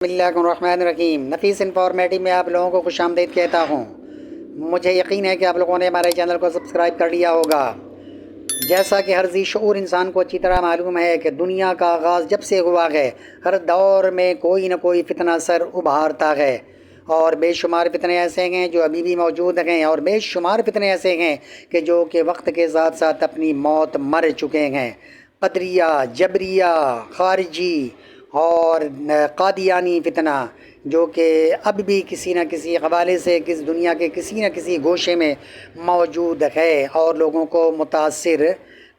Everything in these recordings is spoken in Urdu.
بسم اللہ الرحمن الرحیم۔ نفیس انفارمیٹو میں آپ لوگوں کو خوش آمدید کہتا ہوں۔ مجھے یقین ہے کہ آپ لوگوں نے ہمارے چینل کو سبسکرائب کر لیا ہوگا۔ جیسا کہ ہر ذی شعور انسان کو اچھی طرح معلوم ہے کہ دنیا کا آغاز جب سے ہوا ہے، ہر دور میں کوئی نہ کوئی فتنہ سر ابھارتا ہے، اور بے شمار فتنے ایسے ہیں جو ابھی بھی موجود ہیں، اور بے شمار فتنے ایسے ہیں کہ وقت کے ساتھ ساتھ اپنی موت مر چکے ہیں۔ قدریہ، جبریہ، خارجی اور قادیانی فتنہ جو کہ اب بھی کسی نہ کسی حوالے سے دنیا کے کسی نہ کسی گوشے میں موجود ہے اور لوگوں کو متاثر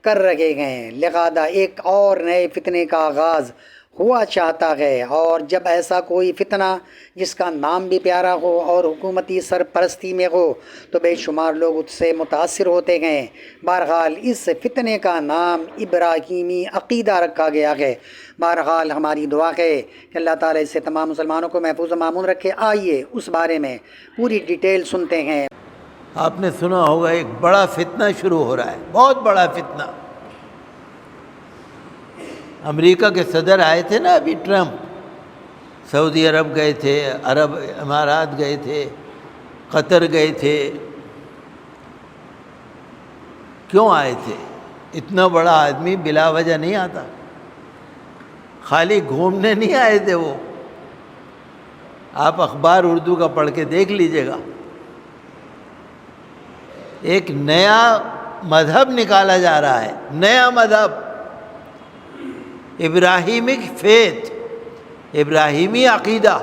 کر رہے ہیں، لہذا ایک اور نئے فتنے کا آغاز ہوا چاہتا ہے۔ اور جب ایسا کوئی فتنہ جس کا نام بھی پیارا ہو اور حکومتی سرپرستی میں ہو تو بے شمار لوگ اس سے متاثر ہوتے ہیں۔ بہرحال اس فتنے کا نام ابراہیمی عقیدہ رکھا گیا ہے۔ بہرحال ہماری دعا ہے کہ اللہ تعالیٰ اس سے تمام مسلمانوں کو محفوظ و مامون رکھے۔ آئیے اس بارے میں پوری ڈیٹیل سنتے ہیں۔ آپ نے سنا ہوگا ایک بڑا فتنہ شروع ہو رہا ہے، بہت بڑا فتنہ۔ امریکہ کے صدر آئے تھے نا ابھی، ٹرمپ، سعودی عرب گئے تھے، عرب امارات گئے تھے، قطر گئے تھے۔ کیوں آئے تھے؟ اتنا بڑا آدمی بلا وجہ نہیں آتا، خالی گھومنے نہیں آئے تھے وہ۔ آپ اخبار اردو کا پڑھ کے دیکھ لیجئے گا، ایک نیا مذہب نکالا جا رہا ہے، نیا مذہب، ابراہیمک فیتھ، ابراہیمی عقیدہ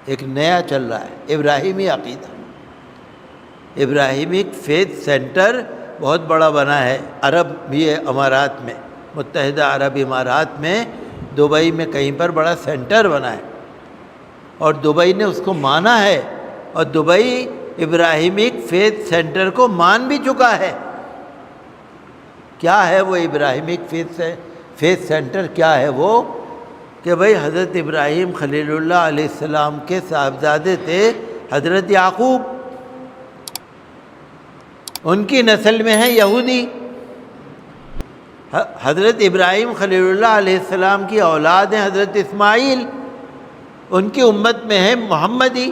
ایک نیا چل رہا ہے، ابراہیمی عقیدہ۔ ابراہیمک فیتھ سینٹر بہت بڑا بنا ہے، عرب بھی ہے، امارات میں، متحدہ عرب امارات میں، دبئی میں کہیں پر بڑا سینٹر بنا ہے، اور دبئی نے اس کو مانا ہے، اور دبئی ابراہیمک فیتھ سینٹر کو مان بھی چکا ہے۔ کیا ہے وہ ابراہیمک فیتھ سینٹر؟ کیا ہے وہ؟ کہ بھئی حضرت ابراہیم خلیل اللہ علیہ السلام کے صاحبزادے تھے حضرت یعقوب، ان کی نسل میں ہیں یہودی۔ حضرت ابراہیم خلیل اللہ علیہ السلام کی اولاد ہیں حضرت اسماعیل، ان کی امت میں ہے محمدی،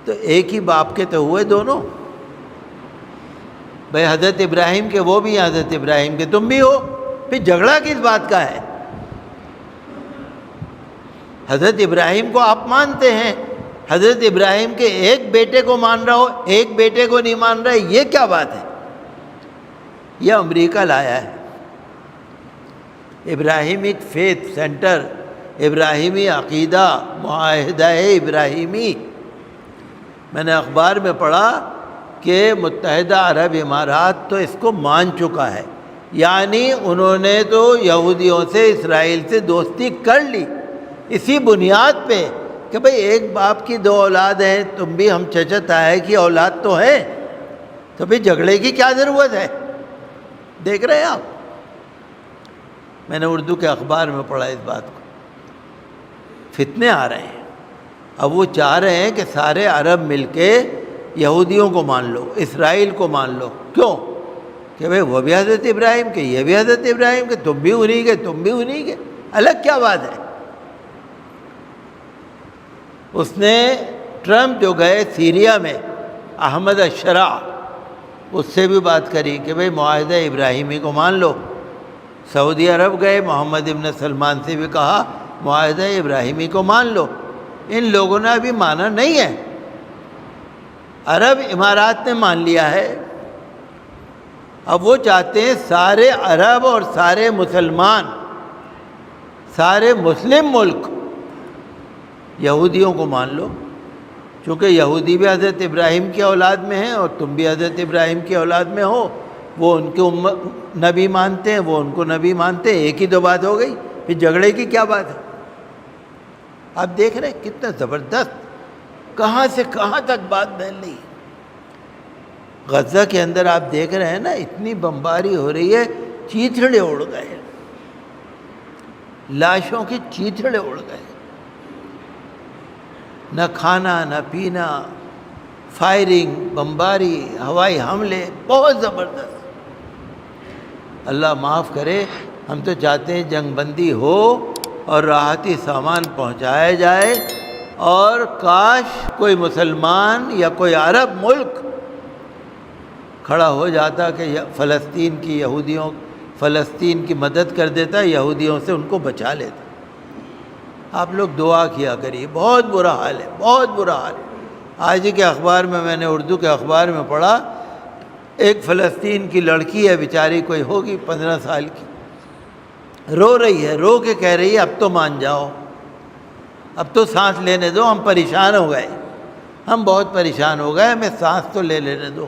تو ایک ہی باپ کے تو ہوئے دونوں۔ بھئی حضرت ابراہیم کے وہ بھی ہیں، حضرت ابراہیم کے تم بھی ہو، پھر جھگڑا کس بات کا ہے؟ حضرت ابراہیم کو آپ مانتے ہیں، حضرت ابراہیم کے ایک بیٹے کو مان رہا ہو، ایک بیٹے کو نہیں مان رہا، یہ کیا بات ہے؟ یہ امریکہ لایا ہے ابراہیمک فیتھ سینٹر، ابراہیمی عقیدہ، معاہدہ ابراہیمی۔ میں نے اخبار میں پڑھا کہ متحدہ عرب امارات تو اس کو مان چکا ہے، یعنی انہوں نے تو یہودیوں سے، اسرائیل سے دوستی کر لی، اسی بنیاد پہ کہ بھئی ایک باپ کی دو اولاد ہیں، تم بھی ہم چچا تایا کی اولاد تو ہیں، تو پھر جھگڑے کی کیا ضرورت ہے؟ دیکھ رہے ہیں آپ، میں نے اردو کے اخبار میں پڑھا اس بات کو۔ فتنے آ رہے ہیں، اب وہ چاہ رہے ہیں کہ سارے عرب مل کے یہودیوں کو مان لو، اسرائیل کو مان لو۔ کیوں؟ کہ بھئی وہ بھی حضرت ابراہیم کے، یہ بھی حضرت ابراہیم کے، تم بھی انہی کے، تم بھی انہی کے، الگ کیا بات ہے؟ اس نے ٹرمپ جو گئے سیریا میں، احمد الشرع، اس سے بھی بات کری کہ بھئی معاہدہ ابراہیمی کو مان لو۔ سعودی عرب گئے، محمد ابن سلمان سے بھی کہا معاہدہ ابراہیمی کو مان لو۔ ان لوگوں نے ابھی مانا نہیں ہے، عرب امارات نے مان لیا ہے۔ اب وہ چاہتے ہیں سارے عرب اور سارے مسلمان، سارے مسلم ملک یہودیوں کو مان لو، چونکہ یہودی بھی حضرت ابراہیم کی اولاد میں ہیں اور تم بھی حضرت ابراہیم کی اولاد میں ہو، وہ ان کو نبی مانتے ہیں، وہ ان کو نبی مانتے ہیں، ایک ہی تو بات ہو گئی، پھر جھگڑے کی کیا بات ہے؟ آپ دیکھ رہے ہیں کتنا زبردست، کہاں سے کہاں تک بات پھیل رہی ہے۔ غزہ کے اندر آپ دیکھ رہے ہیں نا، اتنی بمباری ہو رہی ہے، چیتھڑے اڑ گئے، لاشوں کے چیتھڑے اڑ گئے، نہ کھانا نہ پینا، فائرنگ، بمباری، ہوائی حملے، بہت زبردست۔ اللہ معاف کرے، ہم تو چاہتے ہیں جنگ بندی ہو اور راحتی سامان پہنچایا جائے، اور کاش کوئی مسلمان یا کوئی عرب ملک کھڑا ہو جاتا کہ فلسطین کی مدد کر دیتا، یہودیوں سے ان کو بچا لیتا۔ آپ لوگ دعا کیا کریے، بہت برا حال ہے، بہت برا حال ہے۔ آج کے اخبار میں نے اردو کے اخبار میں پڑھا، ایک فلسطین کی لڑکی ہے بیچاری، کوئی ہوگی 15 سال کی، رو رہی ہے، رو کے کہہ رہی ہے اب تو مان جاؤ، اب تو سانس لینے دو، ہم پریشان ہو گئے، ہم بہت پریشان ہو گئے، ہمیں سانس تو لے لینے دو۔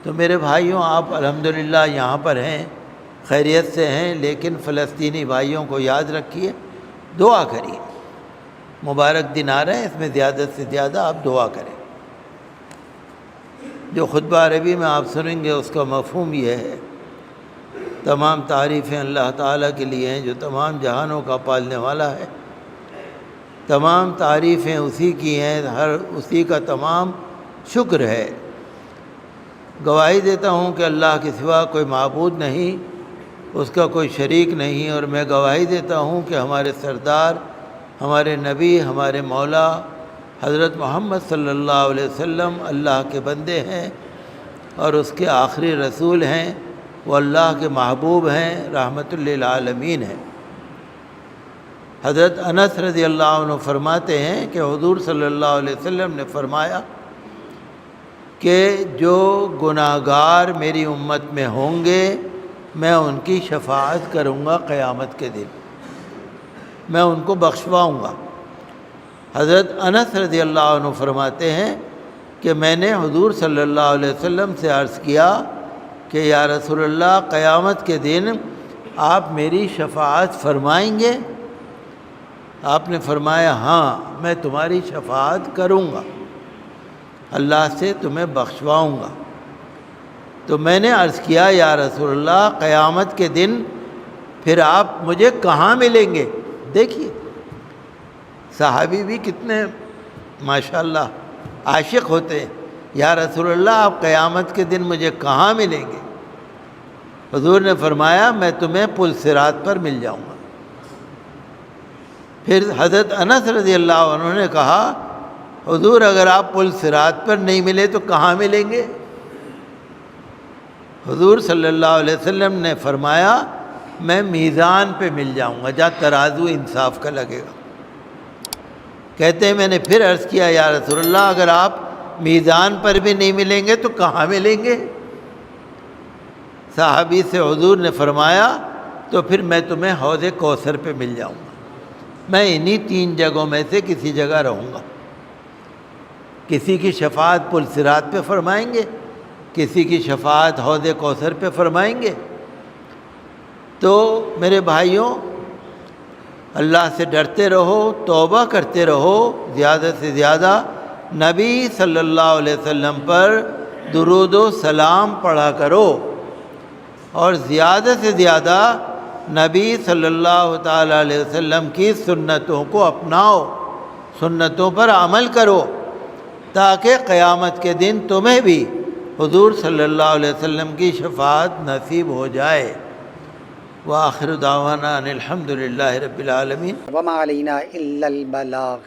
تو میرے بھائیوں، آپ الحمدللہ یہاں پر ہیں، خیریت سے ہیں، لیکن فلسطینی بھائیوں کو یاد رکھیے، دعا کریے۔ مبارک دن آ رہے ہیں، اس میں زیادہ سے زیادہ آپ دعا کریں۔ جو خطبہ عربی میں آپ سنیں گے اس کا مفہوم یہ ہے، تمام تعریفیں اللہ تعالیٰ کے لیے ہیں جو تمام جہانوں کا پالنے والا ہے، تمام تعریفیں اسی کی ہیں، اسی کا تمام شکر ہے۔ گواہی دیتا ہوں کہ اللہ کے سوا کوئی معبود نہیں، اس کا کوئی شریک نہیں، اور میں گواہی دیتا ہوں کہ ہمارے سردار، ہمارے نبی، ہمارے مولا حضرت محمد صلی اللہ علیہ وسلم اللہ کے بندے ہیں اور اس کے آخری رسول ہیں، وہ اللہ کے محبوب ہیں، رحمت للعالمین ہیں۔ حضرت انس رضی اللہ عنہ فرماتے ہیں کہ حضور صلی اللہ علیہ وسلم نے فرمایا کہ جو گناہگار میری امت میں ہوں گے میں ان کی شفاعت کروں گا قیامت کے دن، میں ان کو بخشواؤں گا۔ حضرت انس رضی اللہ عنہ فرماتے ہیں کہ میں نے حضور صلی اللہ علیہ وسلم سے عرض کیا کہ یا رسول اللہ، قیامت کے دن آپ میری شفاعت فرمائیں گے؟ آپ نے فرمایا ہاں، میں تمہاری شفاعت کروں گا، اللہ سے تمہیں بخشواؤں گا۔ تو میں نے عرض کیا یا رسول اللہ، قیامت کے دن پھر آپ مجھے کہاں ملیں گے؟ دیکھیے صحابی بھی کتنے ماشاءاللہ عاشق ہوتے ہیں۔ یا رسول اللہ، آپ قیامت کے دن مجھے کہاں ملیں گے؟ حضور نے فرمایا میں تمہیں پل صراط پر مل جاؤں گا۔ پھر حضرت انس رضی اللہ عنہ نے کہا حضور اگر آپ پل صراط پر نہیں ملے تو کہاں ملیں گے؟ حضور صلی اللہ علیہ وسلم نے فرمایا میں میزان پہ مل جاؤں گا، جہاں ترازو انصاف کا لگے گا۔ کہتے ہیں میں نے پھر عرض کیا یا رسول اللہ اگر آپ میزان پر بھی نہیں ملیں گے تو کہاں ملیں گے؟ صحابی سے حضور نے فرمایا تو پھر میں تمہیں حوض کوثر پہ مل جاؤں گا، میں انہی 3 جگہوں میں سے کسی جگہ رہوں گا۔ کسی کی شفاعت پل صراط پہ فرمائیں گے، کسی کی شفاعت حوض کوثر پہ فرمائیں گے۔ تو میرے بھائیوں، اللہ سے ڈرتے رہو، توبہ کرتے رہو، زیادہ سے زیادہ نبی صلی اللہ علیہ وسلم پر درود و سلام پڑھا کرو، اور زیادہ سے زیادہ نبی صلی اللہ تعالیٰ علیہ وسلم کی سنتوں کو اپناؤ، سنتوں پر عمل کرو، تاکہ قیامت کے دن تمہیں بھی حضور صلی اللہ علیہ وسلم کی شفاعت نصیب ہو جائے۔ وآخر دعوانا ان الحمد للہ رب العالمین۔ وما علینا الا البلاغ۔